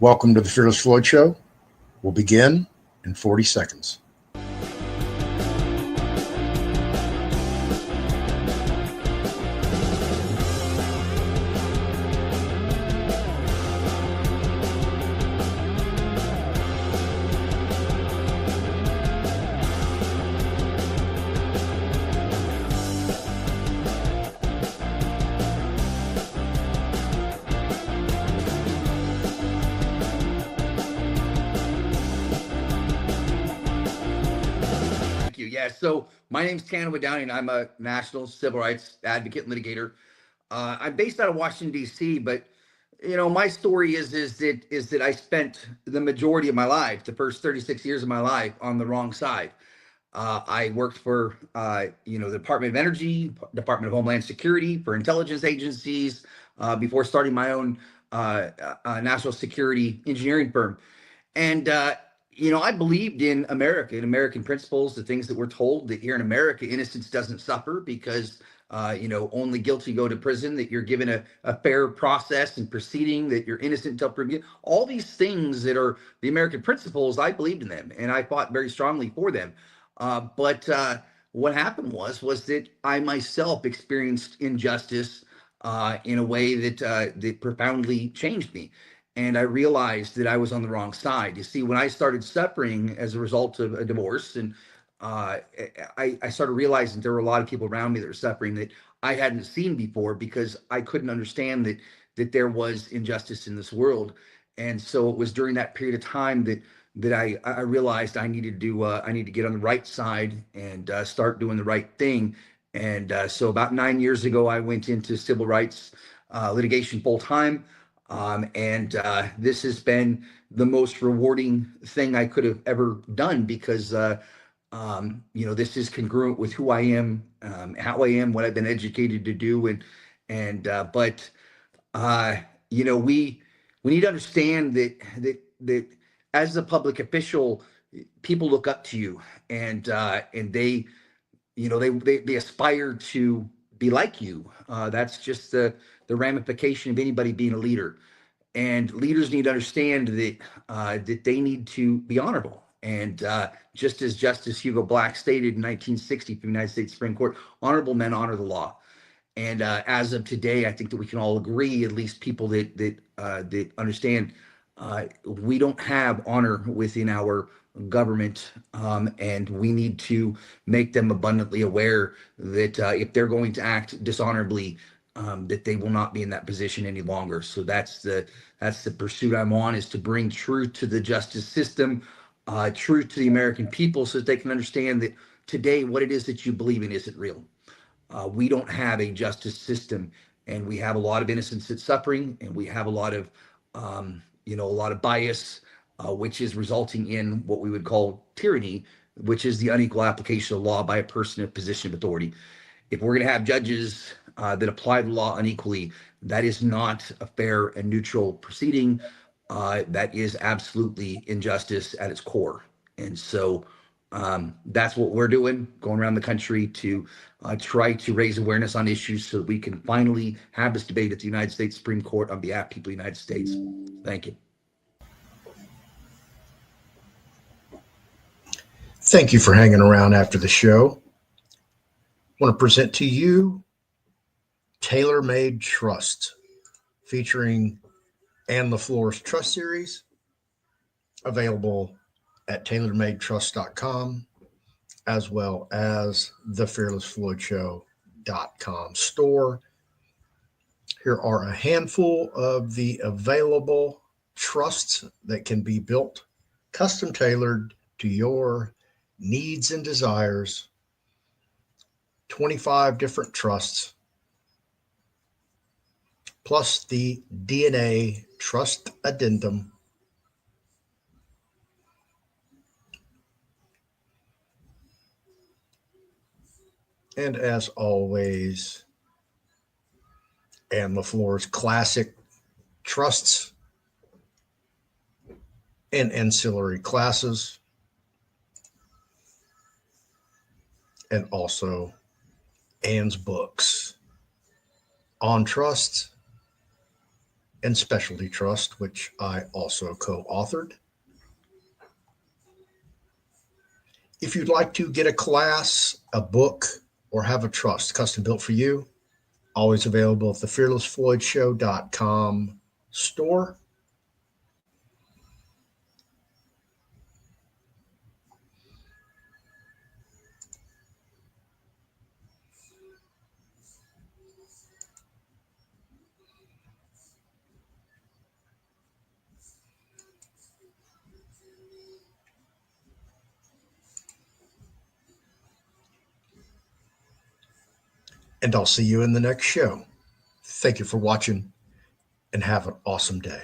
Welcome to the Fearless Floyd Show. We'll begin in 40 seconds. So my name's Tanawah Downing. I'm a national civil rights advocate and litigator. I'm based out of Washington, D.C., but my story is that I spent the majority of my life, the first 36 years of my life, on the wrong side. I worked for the Department of Energy, Department of Homeland Security, for intelligence agencies before starting my own national security engineering firm. And I believed in America, in American principles, the things that we're told, that here in America, innocence doesn't suffer because, only guilty go to prison, that you're given a fair process and proceeding, that you're innocent until proven. All these things that are the American principles, I believed in them, and I fought very strongly for them. But what happened was that I myself experienced injustice in a way that profoundly changed me. And I realized that I was on the wrong side. You see, when I started suffering as a result of a divorce, and I started realizing there were a lot of people around me that were suffering that I hadn't seen before, because I couldn't understand that there was injustice in this world. And so it was during that period of time that I realized I needed to get on the right side and start doing the right thing. And so about 9 years ago, I went into civil rights litigation full time. And this has been the most rewarding thing I could have ever done, because this is congruent with who I am, how I am, what I've been educated to do, but we need to understand that as a public official, people look up to you, and they they aspire to be like you. That's just the ramification of anybody being a leader. And leaders need to understand that they need to be honorable. And just as Justice Hugo Black stated in 1960 from the United States Supreme Court, honorable men honor the law. And as of today, I think that we can all agree, at least people that understand, we don't have honor within our government, and we need to make them abundantly aware that if they're going to act dishonorably, that they will not be in that position any longer. So that's the pursuit I'm on, is to bring truth to the justice system, truth to the American people, so that they can understand that today what it is that you believe in isn't real. We don't have a justice system, and we have a lot of innocents that's suffering, and we have a lot of bias, which is resulting in what we would call tyranny, which is the unequal application of law by a person in a position of authority. If we're going to have judges that apply the law unequally, that is not a fair and neutral proceeding. That is absolutely injustice at its core. And so that's what we're doing, going around the country to try to raise awareness on issues so that we can finally have this debate at the United States Supreme Court on behalf of people of the United States. Thank you. Thank you for hanging around after the show. I want to present to you Tailor-Made Trust, featuring Ann LaFleur's Trust Series, available at tailormadetrust.com, as well as the fearlessfloydshow.com store. Here are a handful of the available trusts that can be built, custom tailored to your needs and desires. 25 different trusts, plus the DNA Trust Addendum. And as always, Ann LaFleur's classic trusts and ancillary classes, and also Ann's books on trust and specialty trust, which I also co-authored. If you'd like to get a class, a book, or have a trust custom built for you, always available at the fearlessfloydshow.com store. And I'll see you in the next show. Thank you for watching and have an awesome day.